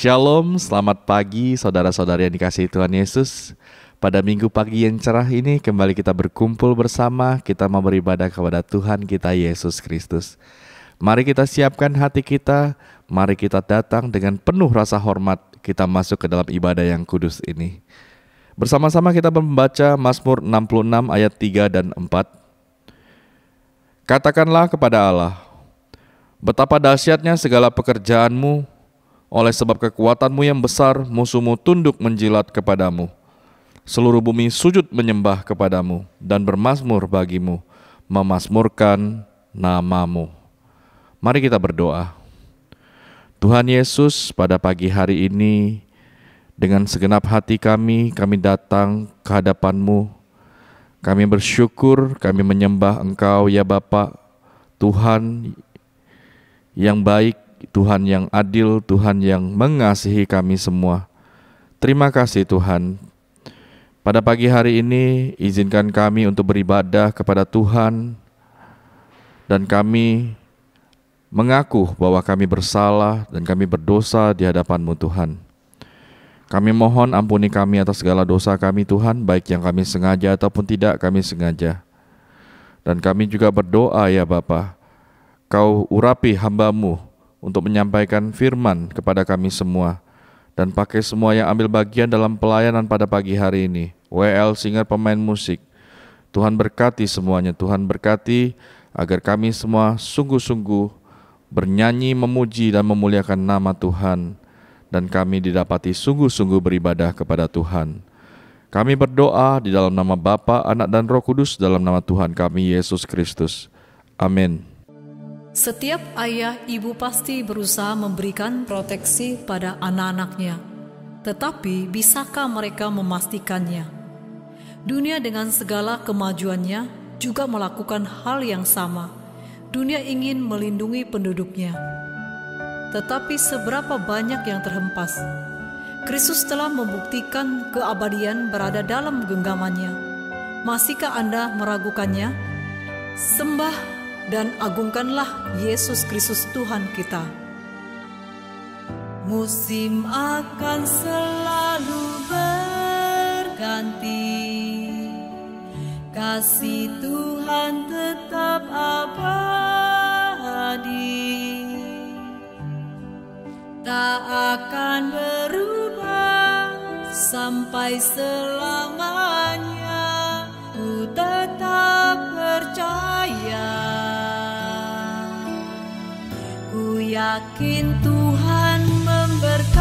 Shalom, selamat pagi saudara-saudari yang dikasihi Tuhan Yesus. Pada minggu pagi yang cerah ini kembali kita berkumpul bersama, kita mau beribadah kepada Tuhan kita Yesus Kristus. Mari kita siapkan hati kita, mari kita datang dengan penuh rasa hormat, kita masuk ke dalam ibadah yang kudus ini. Bersama-sama kita membaca Mazmur 66 ayat 3 dan 4. Katakanlah kepada Allah, betapa dahsyatnya segala pekerjaanmu. Oleh sebab kekuatanmu yang besar, musuhmu tunduk menjilat kepadamu. Seluruh bumi sujud menyembah kepadamu dan bermazmur bagimu, memazmurkan namamu. Mari kita berdoa. Tuhan Yesus, pada pagi hari ini, dengan segenap hati kami datang ke hadapan-Mu. Kami bersyukur, kami menyembah Engkau ya Bapa, Tuhan yang baik, Tuhan yang adil, Tuhan yang mengasihi kami semua. Terima kasih Tuhan. Pada pagi hari ini, izinkan kami untuk beribadah kepada Tuhan, dan kami mengaku bahwa kami bersalah dan kami berdosa di hadapan-Mu Tuhan. Kami mohon ampuni kami atas segala dosa kami Tuhan, baik yang kami sengaja ataupun tidak kami sengaja. Dan kami juga berdoa ya Bapa, Kau urapi hamba-Mu untuk menyampaikan firman kepada kami semua, dan pakai semua yang ambil bagian dalam pelayanan pada pagi hari ini, WL, singer, pemain musik. Tuhan berkati semuanya, Tuhan berkati agar kami semua sungguh-sungguh bernyanyi, memuji dan memuliakan nama Tuhan, dan kami didapati sungguh-sungguh beribadah kepada Tuhan. Kami berdoa di dalam nama Bapa, Anak dan Roh Kudus, dalam nama Tuhan kami Yesus Kristus. Amin. Setiap ayah ibu pasti berusaha memberikan proteksi pada anak-anaknya. Tetapi bisakah mereka memastikannya? Dunia dengan segala kemajuannya juga melakukan hal yang sama. Dunia ingin melindungi penduduknya. Tetapi seberapa banyak yang terhempas? Kristus telah membuktikan keabadian berada dalam genggamannya. Masihkah Anda meragukannya? Sembah dan agungkanlah Yesus Kristus Tuhan kita. Musim akan selalu berganti, kasih Tuhan tetap abadi, tak akan berubah sampai selamanya. Ku tetap percaya, ku yakin Tuhan memberkati,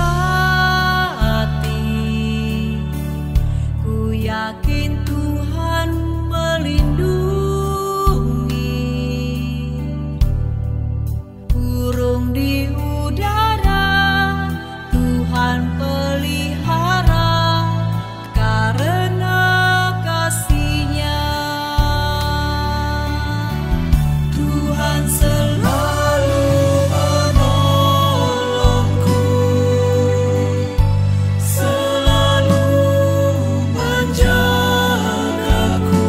ku yakin Tuhan melindungi. Burung di udara Tuhan pelihara, karena kasih-Nya Tuhan selalu menolongku, selalu menjagaku.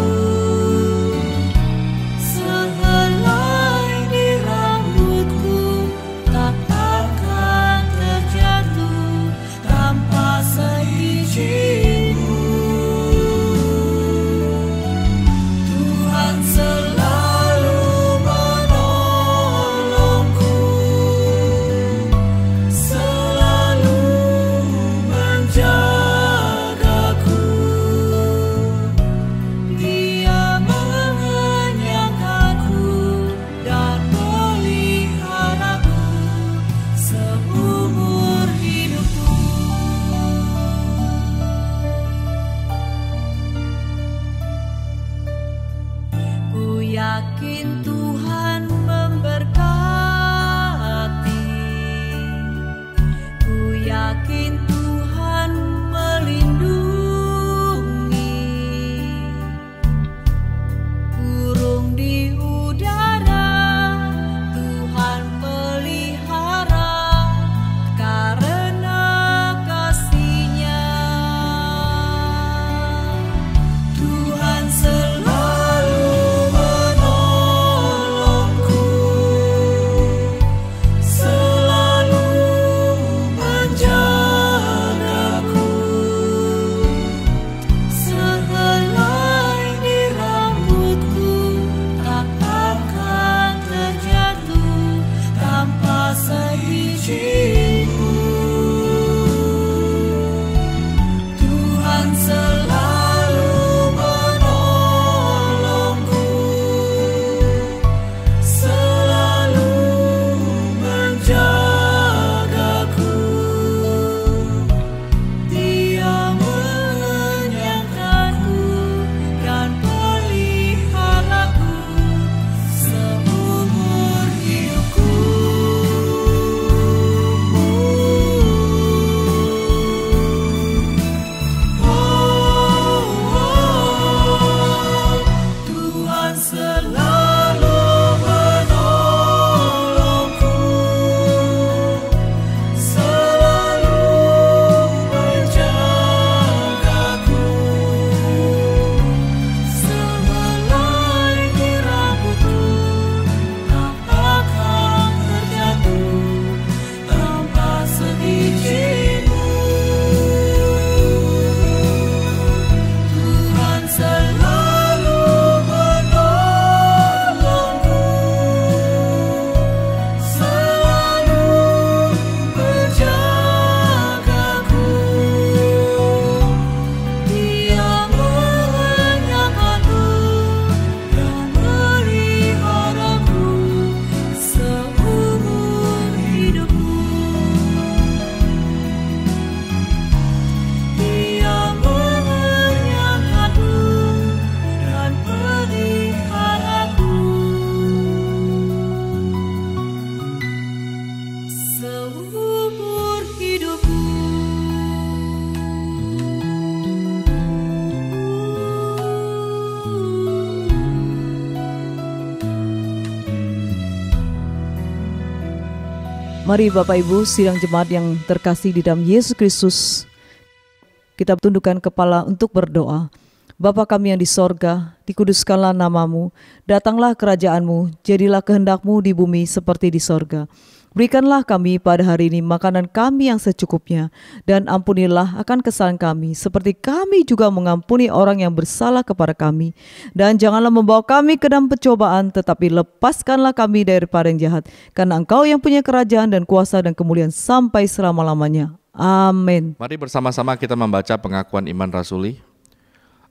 Sehelai di rambutku tak akan terjatuh tanpa seizin-Mu. Tuhan selalu menolongku, selalu menjagaku. Dia mengenyangkanku dan meliharaku seumur hidupku. Ku yakin Tuhan memberkati, ku yakin Tuhan melindungi. Burung di udara Tuhan pelihara, karena kasih-Nya Tuhan selalu menolongku. Mari Bapak Ibu sidang jemaat yang terkasih di dalam Yesus Kristus, kita tundukkan kepala untuk berdoa. Bapa kami yang di sorga, dikuduskanlah namamu, datanglah kerajaanmu, jadilah kehendakmu di bumi seperti di sorga. Berikanlah kami pada hari ini makanan kami yang secukupnya, dan ampunilah akan kesalahan kami, seperti kami juga mengampuni orang yang bersalah kepada kami. Dan janganlah membawa kami ke dalam pencobaan, tetapi lepaskanlah kami daripada yang jahat. Karena Engkau yang punya kerajaan dan kuasa dan kemuliaan sampai selama-lamanya. Amin. Mari bersama-sama kita membaca pengakuan iman rasuli.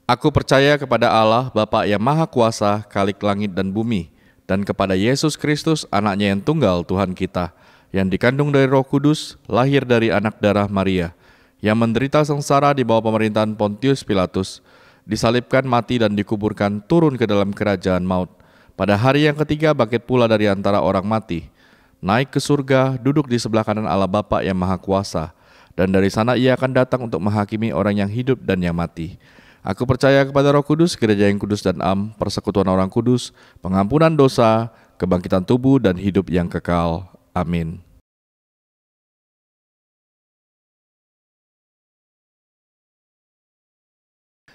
Aku percaya kepada Allah, Bapa yang Maha Kuasa, Khalik langit dan bumi, dan kepada Yesus Kristus, anaknya yang tunggal Tuhan kita, yang dikandung dari Roh Kudus, lahir dari anak darah Maria, yang menderita sengsara di bawah pemerintahan Pontius Pilatus, disalibkan, mati dan dikuburkan, turun ke dalam kerajaan maut. Pada hari yang ketiga bangkit pula dari antara orang mati, naik ke surga, duduk di sebelah kanan Allah Bapa yang Maha Kuasa, dan dari sana ia akan datang untuk menghakimi orang yang hidup dan yang mati. Aku percaya kepada Roh Kudus, gereja yang kudus dan am, persekutuan orang kudus, pengampunan dosa, kebangkitan tubuh dan hidup yang kekal. Amin.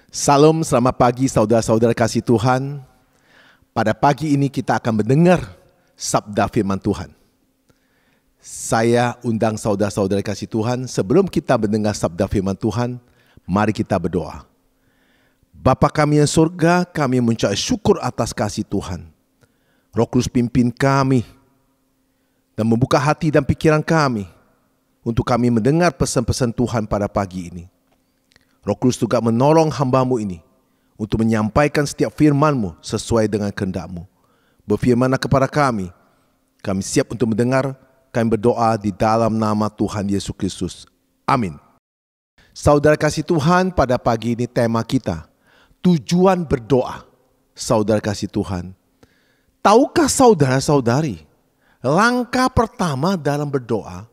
Salam, selamat pagi saudara-saudara kasih Tuhan. Pada pagi ini kita akan mendengar sabda firman Tuhan. Saya undang saudara-saudara kasih Tuhan, sebelum kita mendengar sabda firman Tuhan, mari kita berdoa. Bapa kami yang surga, kami mengucap syukur atas kasih Tuhan. Roh Kudus pimpin kami dan membuka hati dan pikiran kami untuk kami mendengar pesan-pesan Tuhan pada pagi ini. Roh Kudus juga menolong hamba-Mu ini untuk menyampaikan setiap firman-Mu sesuai dengan kehendak-Mu. Berfirmanlah kepada kami siap untuk mendengar, kami berdoa di dalam nama Tuhan Yesus Kristus. Amin. Saudara kasih Tuhan, pada pagi ini tema kita, tujuan berdoa. Saudara kasih Tuhan, tahukah saudara-saudari, langkah pertama dalam berdoa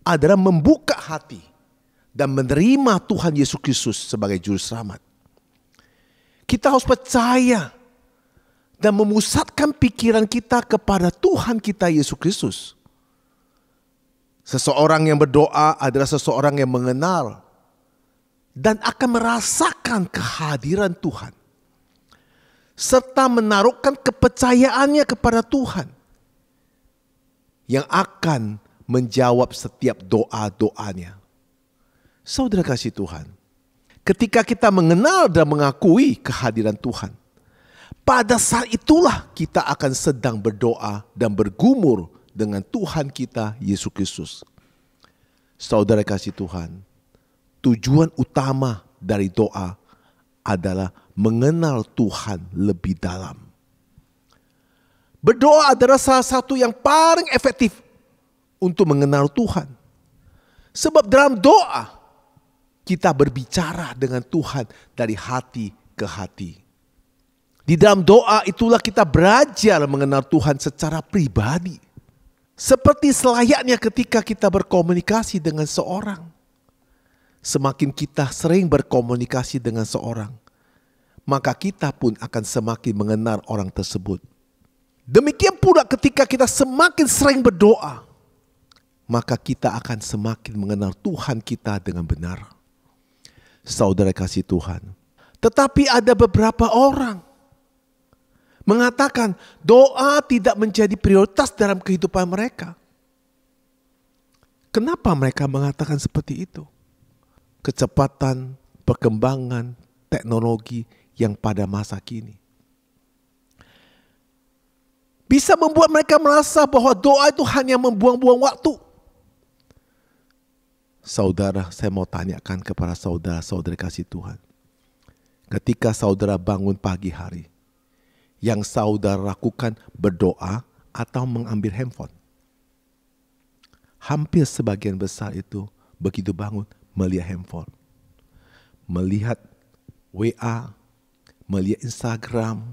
adalah membuka hati dan menerima Tuhan Yesus Kristus sebagai juru selamat. Kita harus percaya dan memusatkan pikiran kita kepada Tuhan kita Yesus Kristus. Seseorang yang berdoa adalah seseorang yang mengenal dan akan merasakan kehadiran Tuhan, serta menaruhkan kepercayaannya kepada Tuhan, yang akan menjawab setiap doa-doanya. Saudara kasih Tuhan, ketika kita mengenal dan mengakui kehadiran Tuhan, pada saat itulah kita akan sedang berdoa dan bergumul dengan Tuhan kita Yesus Kristus. Saudara kasih Tuhan, tujuan utama dari doa adalah mengenal Tuhan lebih dalam. Berdoa adalah salah satu yang paling efektif untuk mengenal Tuhan. Sebab dalam doa, kita berbicara dengan Tuhan dari hati ke hati. Di dalam doa itulah kita belajar mengenal Tuhan secara pribadi. Seperti selayaknya ketika kita berkomunikasi dengan seorang. Semakin kita sering berkomunikasi dengan seorang, maka kita pun akan semakin mengenal orang tersebut. Demikian pula ketika kita semakin sering berdoa, maka kita akan semakin mengenal Tuhan kita dengan benar. Saudara kasih Tuhan. Tetapi ada beberapa orang mengatakan doa tidak menjadi prioritas dalam kehidupan mereka. Kenapa mereka mengatakan seperti itu? Kecepatan perkembangan teknologi yang pada masa kini bisa membuat mereka merasa bahwa doa itu hanya membuang-buang waktu. Saudara, saya mau tanyakan kepada saudara-saudari kasih Tuhan. Ketika saudara bangun pagi hari, yang saudara lakukan berdoa atau mengambil handphone? Hampir sebagian besar itu begitu bangun melihat handphone, melihat WA, melihat Instagram,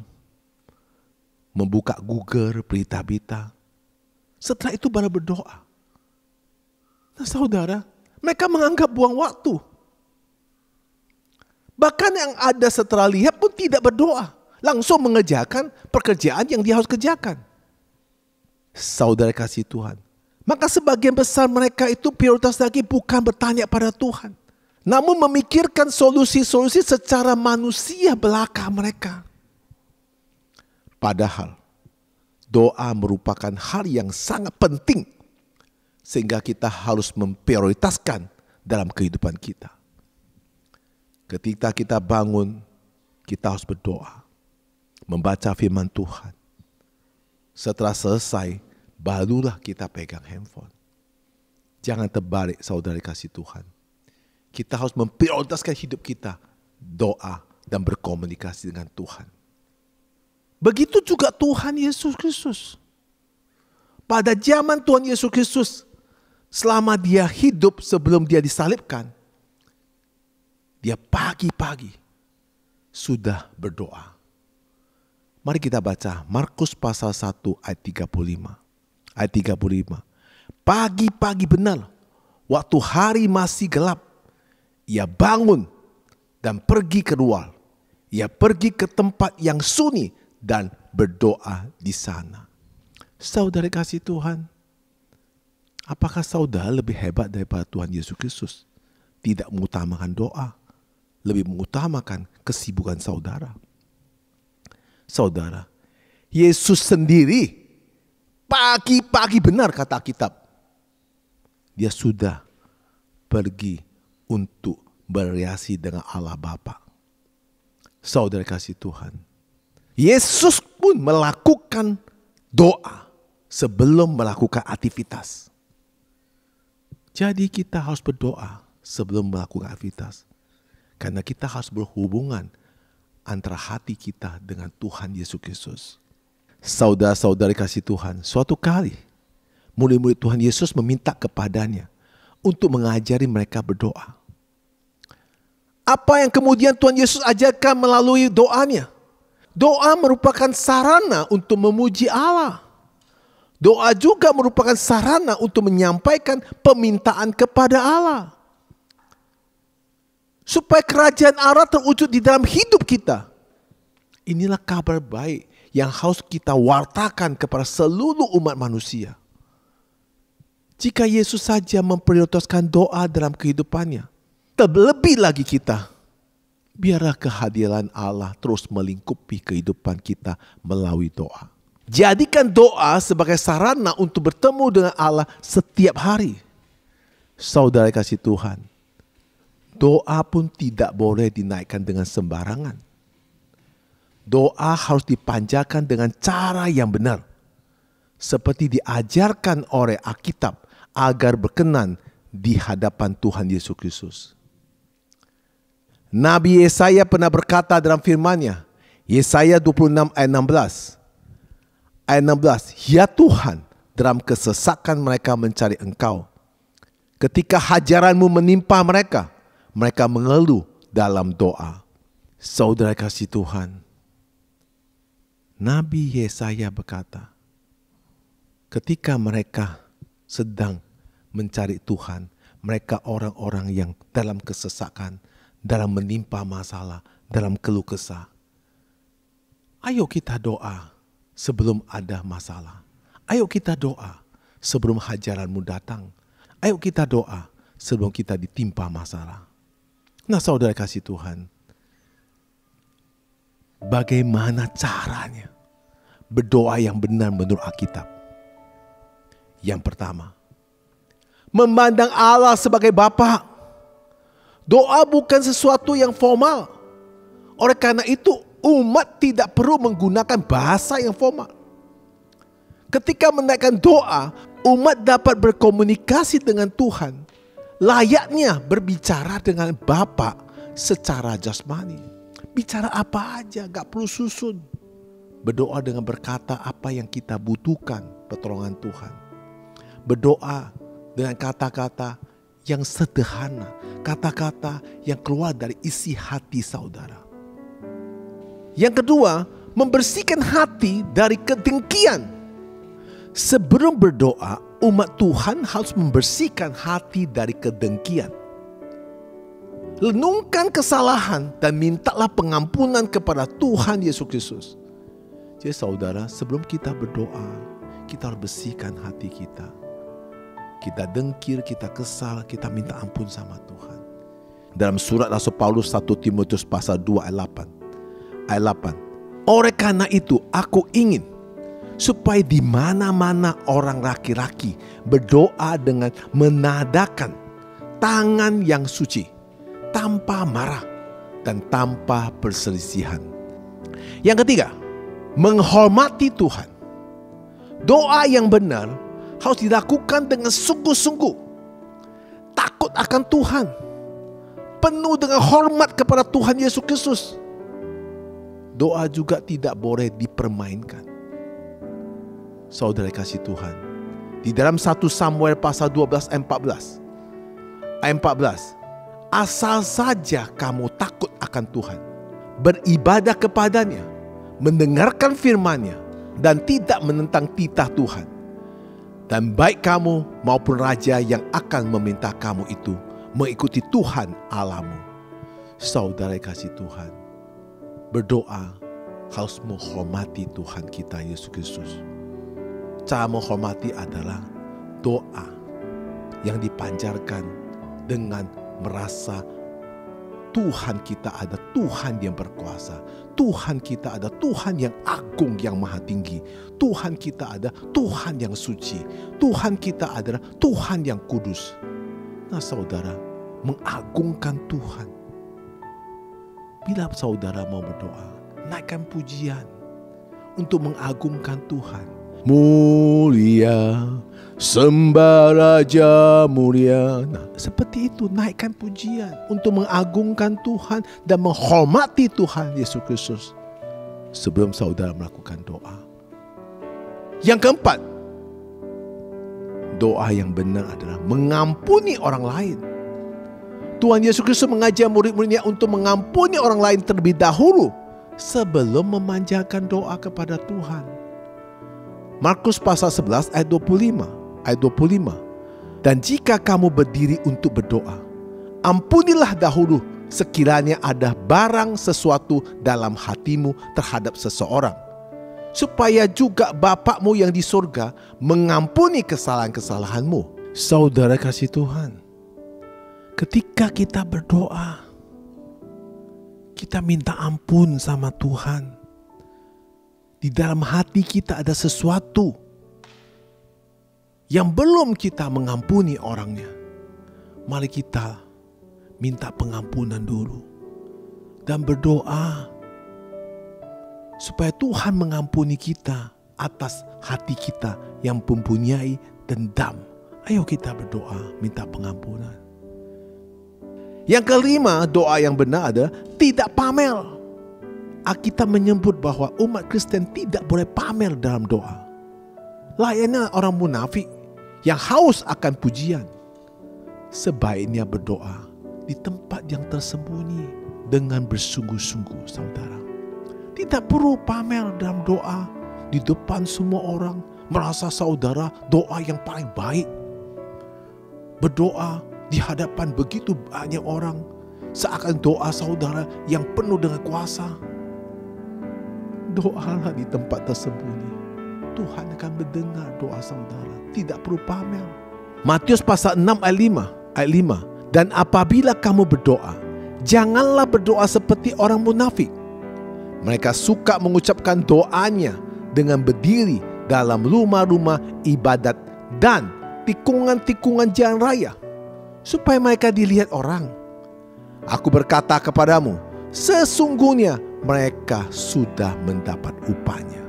membuka Google, berita-berita. Setelah itu baru berdoa. Nah saudara, mereka menganggap buang waktu. Bahkan yang ada setelah lihat pun tidak berdoa. Langsung mengerjakan pekerjaan yang dia harus kerjakan. Saudara kasih Tuhan, Maka sebagian besar mereka itu prioritas lagi bukan bertanya pada Tuhan, namun memikirkan solusi-solusi secara manusia belaka mereka. Padahal doa merupakan hal yang sangat penting sehingga kita harus memprioritaskan dalam kehidupan kita. Ketika kita bangun, kita harus berdoa, membaca firman Tuhan. Setelah selesai, barulah kita pegang handphone. Jangan terbalik, saudara kasih Tuhan. Kita harus memprioritaskan hidup kita, doa dan berkomunikasi dengan Tuhan. Begitu juga Tuhan Yesus Kristus. Pada zaman Tuhan Yesus Kristus, selama dia hidup sebelum dia disalibkan, dia pagi-pagi sudah berdoa. Mari kita baca Markus pasal 1 ayat 35. Ayat 35. Pagi-pagi benar, waktu hari masih gelap, ia bangun dan pergi keluar. Ia pergi ke tempat yang sunyi dan berdoa di sana. Saudara kasih Tuhan, apakah saudara lebih hebat daripada Tuhan Yesus Kristus? Tidak mengutamakan doa, lebih mengutamakan kesibukan saudara. Saudara, Yesus sendiri pagi-pagi benar kata Alkitab, dia sudah pergi untuk berrelasi dengan Allah Bapa. Saudara kasih Tuhan, Yesus pun melakukan doa sebelum melakukan aktivitas. Jadi kita harus berdoa sebelum melakukan aktivitas, karena kita harus berhubungan antara hati kita dengan Tuhan Yesus Kristus. Saudara-saudari kasih Tuhan, suatu kali murid-murid Tuhan Yesus meminta kepadanya untuk mengajari mereka berdoa. Apa yang kemudian Tuhan Yesus ajarkan melalui doanya? Doa merupakan sarana untuk memuji Allah. Doa juga merupakan sarana untuk menyampaikan permintaan kepada Allah, supaya kerajaan Allah terwujud di dalam hidup kita. Inilah kabar baik yang harus kita wartakan kepada seluruh umat manusia. Jika Yesus saja memprioritaskan doa dalam kehidupannya, terlebih lagi kita. Biarlah kehadiran Allah terus melingkupi kehidupan kita melalui doa. Jadikan doa sebagai sarana untuk bertemu dengan Allah setiap hari. Saudara kasih Tuhan, doa pun tidak boleh dinaikkan dengan sembarangan. Doa harus dipanjatkan dengan cara yang benar, seperti diajarkan oleh Alkitab, agar berkenan di hadapan Tuhan Yesus Kristus. Nabi Yesaya pernah berkata dalam firman-Nya, Yesaya 26 ayat 16. Ayat 16, ya Tuhan, dalam kesesakan mereka mencari Engkau. Ketika hajaran-Mu menimpa mereka, mereka mengeluh dalam doa. Saudara kasih Tuhan, Nabi Yesaya berkata, ketika mereka sedang mencari Tuhan, mereka orang-orang yang dalam kesesakan, dalam menimpa masalah, dalam keluh kesah. Ayo kita doa sebelum ada masalah. Ayo kita doa sebelum hajaran-Mu datang. Ayo kita doa sebelum kita ditimpa masalah. Nah saudara kasih Tuhan, bagaimana caranya berdoa yang benar menurut Alkitab? Yang pertama, memandang Allah sebagai Bapa. Doa bukan sesuatu yang formal. Oleh karena itu, umat tidak perlu menggunakan bahasa yang formal. Ketika menaikkan doa, umat dapat berkomunikasi dengan Tuhan, layaknya berbicara dengan Bapa secara jasmani. Bicara apa aja, gak perlu susun. Berdoa dengan berkata apa yang kita butuhkan, pertolongan Tuhan. Berdoa dengan kata-kata yang sederhana, kata-kata yang keluar dari isi hati saudara. Yang kedua, membersihkan hati dari kedengkian. Sebelum berdoa, umat Tuhan harus membersihkan hati dari kedengkian. Renungkan kesalahan dan mintalah pengampunan kepada Tuhan Yesus Kristus. Jadi saudara, sebelum kita berdoa, kita harus bersihkan hati kita kita dengkir, kita kesal, kita minta ampun sama Tuhan. Dalam surat Rasul Paulus 1 Timotius pasal 2 ayat 8. Oleh karena itu aku ingin supaya di mana-mana orang laki-laki berdoa dengan menadakan tangan yang suci, tanpa marah dan tanpa perselisihan. Yang ketiga, menghormati Tuhan. Doa yang benar harus dilakukan dengan sungguh-sungguh, takut akan Tuhan, penuh dengan hormat kepada Tuhan Yesus Kristus. Doa juga tidak boleh dipermainkan. Saudara kasih Tuhan, di dalam 1 Samuel pasal 12 ayat 14, asal saja kamu takut akan Tuhan, beribadah kepadanya, mendengarkan firman-Nya, dan tidak menentang titah Tuhan, dan baik kamu maupun raja yang akan meminta kamu itu mengikuti Tuhan Allahmu. Saudara kasih Tuhan, berdoa harus menghormati Tuhan kita Yesus Kristus. Cara menghormati adalah doa yang dipancarkan dengan merasa Tuhan kita ada Tuhan yang berkuasa. Tuhan kita ada Tuhan yang agung, yang maha tinggi. Tuhan kita ada Tuhan yang suci. Tuhan kita adalah Tuhan yang kudus. Nah saudara, mengagungkan Tuhan. Bila saudara mau berdoa, naikkan pujian untuk mengagungkan Tuhan. Mulia, sembah Raja mulia. Nah, seperti itu, naikkan pujian untuk mengagungkan Tuhan dan menghormati Tuhan Yesus Kristus sebelum saudara melakukan doa. Yang keempat, doa yang benar adalah mengampuni orang lain. Tuhan Yesus Kristus mengajar murid-muridnya untuk mengampuni orang lain terlebih dahulu sebelum memanjatkan doa kepada Tuhan. Markus pasal 11 ayat 25. Dan jika kamu berdiri untuk berdoa, ampunilah dahulu sekiranya ada barang sesuatu dalam hatimu terhadap seseorang, supaya juga Bapakmu yang di surga mengampuni kesalahan-kesalahanmu. Saudara kasih Tuhan, ketika kita berdoa, kita minta ampun sama Tuhan. Di dalam hati kita ada sesuatu yang belum kita mengampuni orangnya. Mari kita minta pengampunan dulu dan berdoa supaya Tuhan mengampuni kita atas hati kita yang mempunyai dendam. Ayo kita berdoa minta pengampunan. Yang kelima, doa yang benar adalah tidak pamer. Alkitab menyebut bahwa umat Kristen tidak boleh pamer dalam doa. Layaknya orang munafik yang haus akan pujian. Sebaiknya berdoa di tempat yang tersembunyi dengan bersungguh-sungguh, saudara. Tidak perlu pamer dalam doa di depan semua orang, merasa saudara doa yang paling baik. Berdoa di hadapan begitu banyak orang, seakan doa saudara yang penuh dengan kuasa. Doalah di tempat tersembunyi. Tuhan akan mendengar doa saudara. Tidak perlu pamer. Matius pasal 6 ayat 5. Dan apabila kamu berdoa, janganlah berdoa seperti orang munafik. Mereka suka mengucapkan doanya dengan berdiri dalam rumah-rumah ibadat dan tikungan-tikungan jalan raya, supaya mereka dilihat orang. Aku berkata kepadamu, sesungguhnya mereka sudah mendapat upahnya.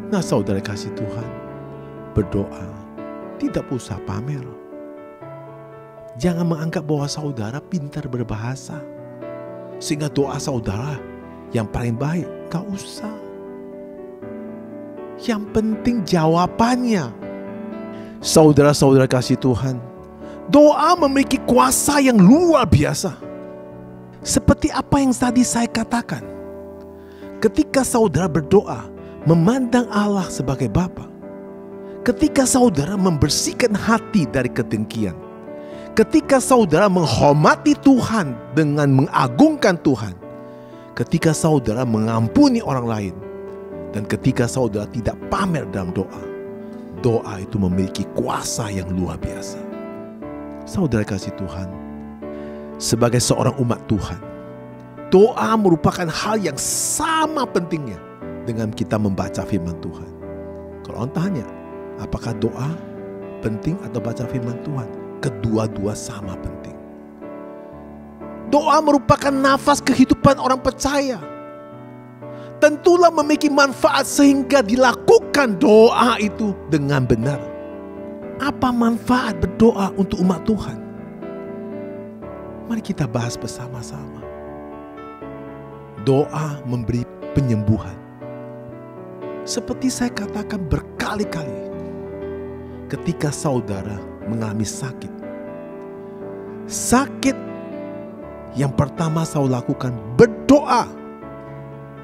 Nah saudara kasih Tuhan, berdoa tidak usah pamer. Jangan menganggap bahwa saudara pintar berbahasa sehingga doa saudara yang paling baik. Gak usah. Yang penting jawabannya. Saudara-saudara kasih Tuhan, doa memiliki kuasa yang luar biasa. Seperti apa yang tadi saya katakan, ketika saudara berdoa memandang Allah sebagai Bapa, ketika saudara membersihkan hati dari kedengkian, ketika saudara menghormati Tuhan dengan mengagungkan Tuhan, ketika saudara mengampuni orang lain, dan ketika saudara tidak pamer dalam doa, doa itu memiliki kuasa yang luar biasa. Saudara kasih Tuhan, sebagai seorang umat Tuhan, doa merupakan hal yang sama pentingnya dengan kita membaca firman Tuhan. Kalau orang tanya, apakah doa penting atau baca firman Tuhan? Kedua-dua sama penting. Doa merupakan nafas kehidupan orang percaya. Tentulah memiliki manfaat sehingga dilakukan doa itu dengan benar. Apa manfaat berdoa untuk umat Tuhan? Mari kita bahas bersama-sama. Doa memberi penyembuhan. Seperti saya katakan berkali-kali, ketika saudara mengalami sakit, yang pertama saya lakukan berdoa.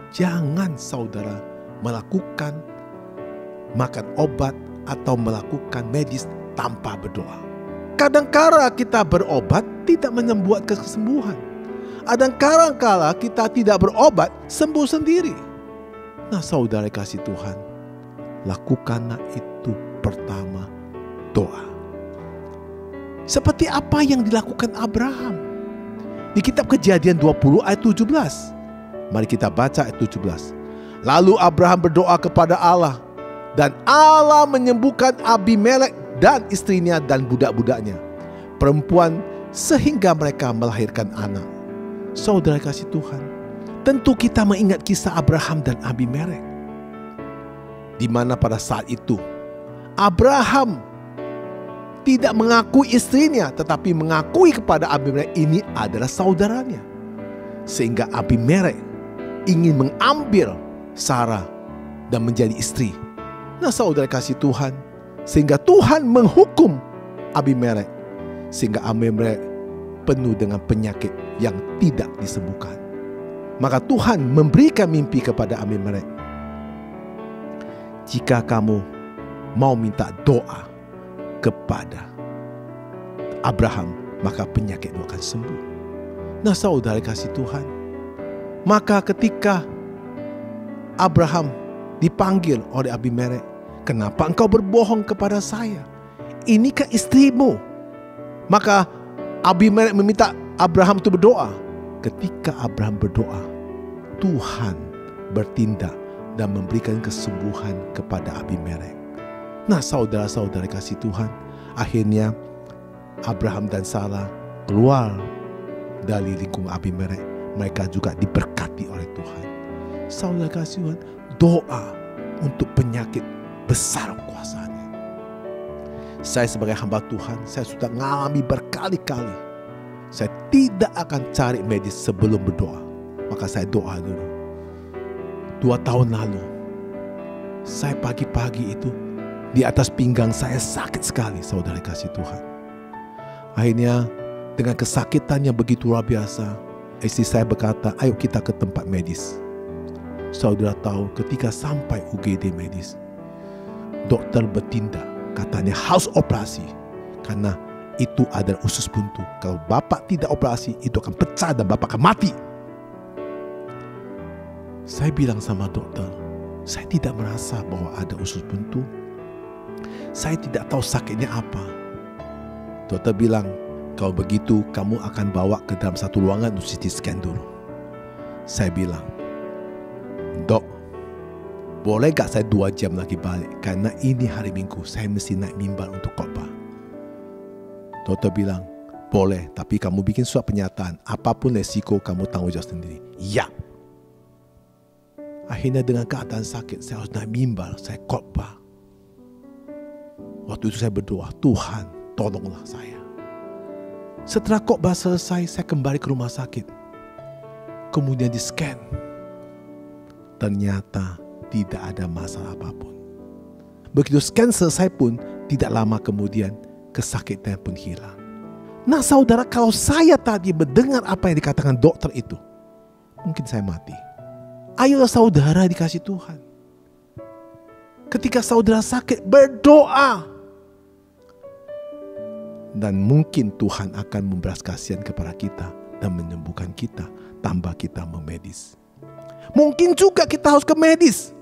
Jangan saudara melakukan makan obat atau melakukan medis tanpa berdoa. Kadang-kala kita berobat tidak menyembuhkan kesembuhan. Kadang-kala kita tidak berobat sembuh sendiri. Nah saudara kasih Tuhan, lakukanlah itu pertama, doa. Seperti apa yang dilakukan Abraham di kitab Kejadian 20 ayat 17. Mari kita baca ayat 17. Lalu Abraham berdoa kepada Allah, dan Allah menyembuhkan Abimelek dan istrinya dan budak-budaknya, perempuan, sehingga mereka melahirkan anak. Saudara kasih Tuhan, tentu kita mengingat kisah Abraham dan Abimelek, di mana pada saat itu Abraham tidak mengakui istrinya, tetapi mengakui kepada Abimelek ini adalah saudaranya. Sehingga Abimelek ingin mengambil Sarah dan menjadi istri. Nah saudara kasih Tuhan, sehingga Tuhan menghukum Abimelek, sehingga Abimelek penuh dengan penyakit yang tidak disembuhkan. Maka Tuhan memberikan mimpi kepada Abimelek, jika kamu mau minta doa kepada Abraham, maka penyakit itu akan sembuh. Nah saudara kasih Tuhan, maka ketika Abraham dipanggil oleh Abimelek, kenapa engkau berbohong kepada saya? Inikah istrimu? Maka Abimelek meminta Abraham itu berdoa. Ketika Abraham berdoa, Tuhan bertindak dan memberikan kesembuhan kepada Abimelek. Nah saudara-saudara kasih Tuhan, akhirnya Abraham dan Sarah keluar dari lingkungan Abimelek. Mereka juga diberkati oleh Tuhan. Saudara kasih Tuhan, doa untuk penyakit besar kuasanya. Saya sebagai hamba Tuhan, saya sudah mengalami berkali-kali. Saya tidak akan cari medis sebelum berdoa. Maka saya doa dulu. 2 tahun lalu, saya pagi-pagi itu di atas pinggang saya sakit sekali, saudara kasih Tuhan. Akhirnya dengan kesakitan yang begitu luar biasa, istri saya berkata, ayo kita ke tempat medis. Saudara tahu, ketika sampai UGD medis, dokter bertindak, katanya harus operasi, karena itu adalah usus buntu. Kalau bapak tidak operasi, itu akan pecah dan bapak akan mati. Saya bilang sama dokter, saya tidak merasa bahwa ada usus buntu. Saya tidak tahu sakitnya apa. Dokter bilang, kalau begitu kamu akan bawa ke dalam satu ruangan untuk CT scan dulu. Saya bilang, Dok, boleh gak saya 2 jam lagi balik? Karena ini hari Minggu, saya mesti naik mimbar untuk khotbah. Dokter bilang, boleh, tapi kamu bikin surat pernyataan, apapun resiko kamu tanggung jawab sendiri. Ya. Akhirnya dengan keadaan sakit, saya harus naik mimbar, saya khotbah. Waktu itu saya berdoa, Tuhan tolonglah saya. Setelah khotbah selesai, saya kembali ke rumah sakit. Kemudian di scan. Ternyata tidak ada masalah apapun. Begitu scan selesai pun, tidak lama kemudian kesakitan pun hilang. Nah saudara, kalau saya tadi mendengar apa yang dikatakan dokter itu, mungkin saya mati. Ayolah saudara dikasih Tuhan. Ketika saudara sakit, berdoa. Dan mungkin Tuhan akan membelas kasihan kepada kita dan menyembuhkan kita tanpa kita memedis. Mungkin juga kita harus ke medis,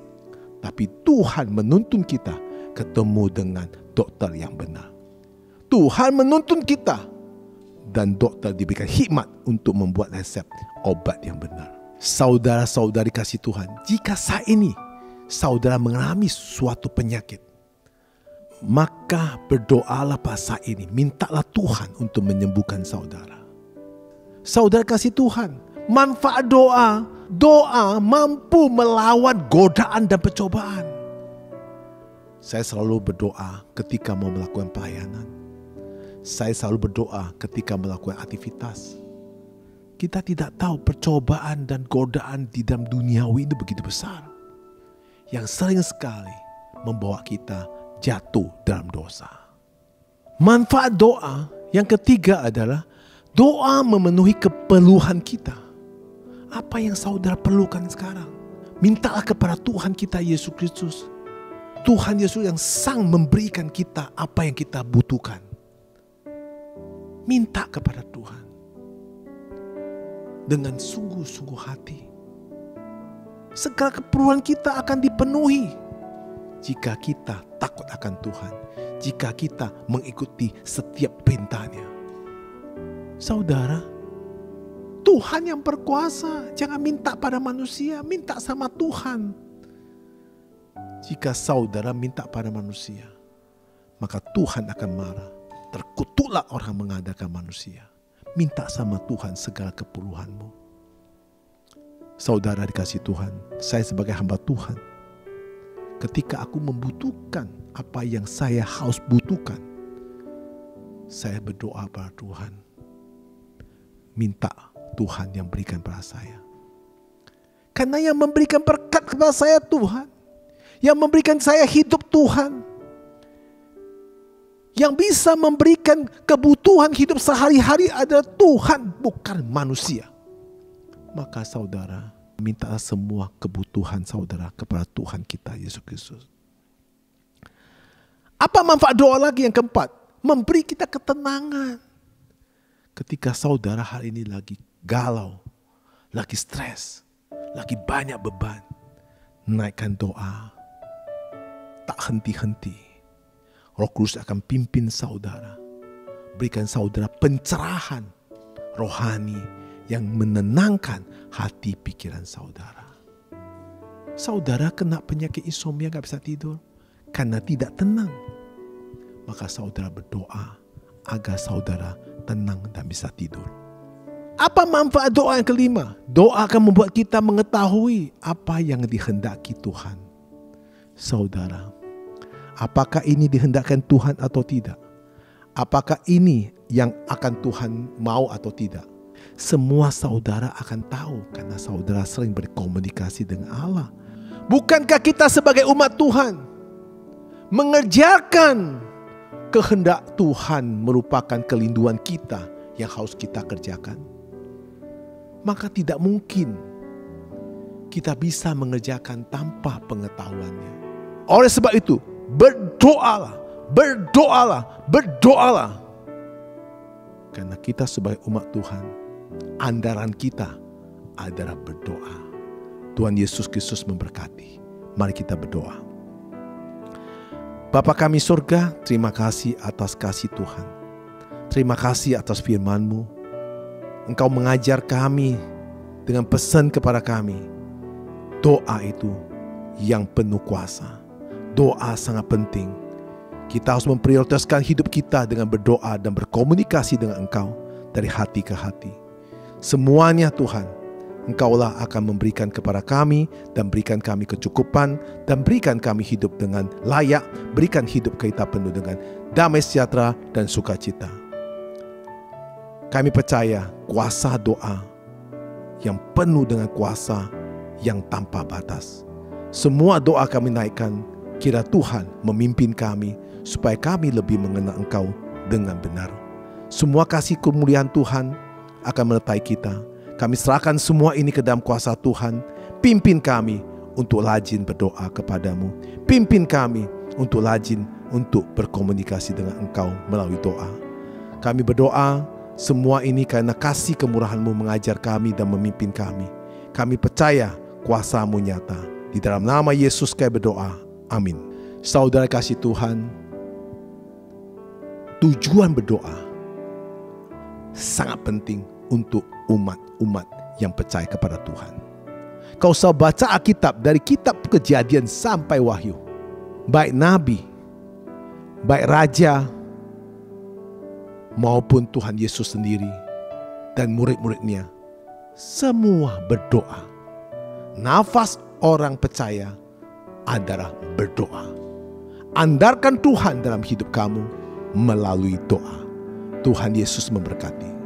tapi Tuhan menuntun kita ketemu dengan dokter yang benar. Tuhan menuntun kita, dan dokter diberikan hikmat untuk membuat resep obat yang benar. Saudara-saudari kasih Tuhan, jika saat ini saudara mengalami suatu penyakit, maka berdoalah pada saat ini. Mintalah Tuhan untuk menyembuhkan saudara. Saudara kasih Tuhan, manfaat doa. Doa mampu melawan godaan dan pencobaan. Saya selalu berdoa ketika mau melakukan pelayanan. Saya selalu berdoa ketika melakukan aktivitas. Kita tidak tahu percobaan dan godaan di dalam duniawi itu begitu besar, yang sering sekali membawa kita jatuh dalam dosa. Manfaat doa yang ketiga adalah doa memenuhi keperluan kita. Apa yang saudara perlukan sekarang? Mintalah kepada Tuhan kita Yesus Kristus. Tuhan Yesus yang sang memberikan kita apa yang kita butuhkan. Minta kepada Tuhan dengan sungguh-sungguh hati. Segala keperluan kita akan dipenuhi jika kita takut akan Tuhan, jika kita mengikuti setiap perintahnya. Saudara, Tuhan yang berkuasa. Jangan minta pada manusia, minta sama Tuhan. Jika saudara minta pada manusia, maka Tuhan akan marah. Terkutuklah orang mengadakan manusia. Minta sama Tuhan segala keperluanmu. Saudara dikasih Tuhan, saya sebagai hamba Tuhan, ketika aku membutuhkan apa yang saya harus butuhkan, saya berdoa pada Tuhan. Minta Tuhan yang berikan pada saya. Karena yang memberikan berkat kepada saya Tuhan. Yang memberikan saya hidup Tuhan. Yang bisa memberikan kebutuhan hidup sehari-hari adalah Tuhan, bukan manusia. Maka saudara, minta semua kebutuhan saudara kepada Tuhan kita Yesus Kristus. Apa manfaat doa lagi yang keempat? Memberi kita ketenangan. Ketika saudara hari ini lagi galau, lagi stres, lagi banyak beban, naikkan doa. Tak henti-henti. Roh Kudus akan pimpin saudara. Berikan saudara pencerahan rohani yang menenangkan hati pikiran saudara. Saudara kena penyakit insomnia gak bisa tidur karena tidak tenang. Maka saudara berdoa agar saudara tenang dan bisa tidur. Apa manfaat doa yang kelima? Doa akan membuat kita mengetahui apa yang dihendaki Tuhan. Saudara, apakah ini dihendakkan Tuhan atau tidak? Apakah ini yang akan Tuhan mau atau tidak? Semua saudara akan tahu karena saudara sering berkomunikasi dengan Allah. Bukankah kita sebagai umat Tuhan mengerjakan kehendak Tuhan merupakan kelinduan kita yang harus kita kerjakan? Maka tidak mungkin kita bisa mengerjakan tanpa pengetahuannya. Oleh sebab itu, berdoalah, berdoalah, berdoalah. Karena kita sebagai umat Tuhan, andalan kita adalah berdoa. Tuhan Yesus Kristus memberkati. Mari kita berdoa. Bapa kami surga, terima kasih atas kasih Tuhan. Terima kasih atas firman-Mu. Engkau mengajar kami dengan pesan kepada kami. Doa itu yang penuh kuasa. Doa sangat penting. Kita harus memprioritaskan hidup kita dengan berdoa dan berkomunikasi dengan Engkau dari hati ke hati. Semuanya Tuhan, Engkaulah akan memberikan kepada kami dan berikan kami kecukupan dan berikan kami hidup dengan layak, berikan hidup kita penuh dengan damai sejahtera dan sukacita. Kami percaya kuasa doa yang penuh dengan kuasa yang tanpa batas. Semua doa kami naikkan, kira Tuhan memimpin kami supaya kami lebih mengenal Engkau dengan benar. Semua kasih kemuliaan Tuhan akan menyertai kita. Kami serahkan semua ini ke dalam kuasa Tuhan. Pimpin kami untuk rajin berdoa kepadamu. Pimpin kami untuk rajin untuk berkomunikasi dengan Engkau melalui doa. Kami berdoa semua ini karena kasih kemurahan-Mu mengajar kami dan memimpin kami. Kami percaya kuasa-Mu nyata. Di dalam nama Yesus kami berdoa. Amin. Saudara kasih Tuhan, tujuan berdoa sangat penting untuk umat-umat yang percaya kepada Tuhan. Kau usah baca Alkitab dari kitab Kejadian sampai Wahyu, baik nabi, baik raja, maupun Tuhan Yesus sendiri dan murid-muridnya, semua berdoa. Nafas orang percaya adalah berdoa. Andalkan Tuhan dalam hidup kamu melalui doa. Tuhan Yesus memberkati.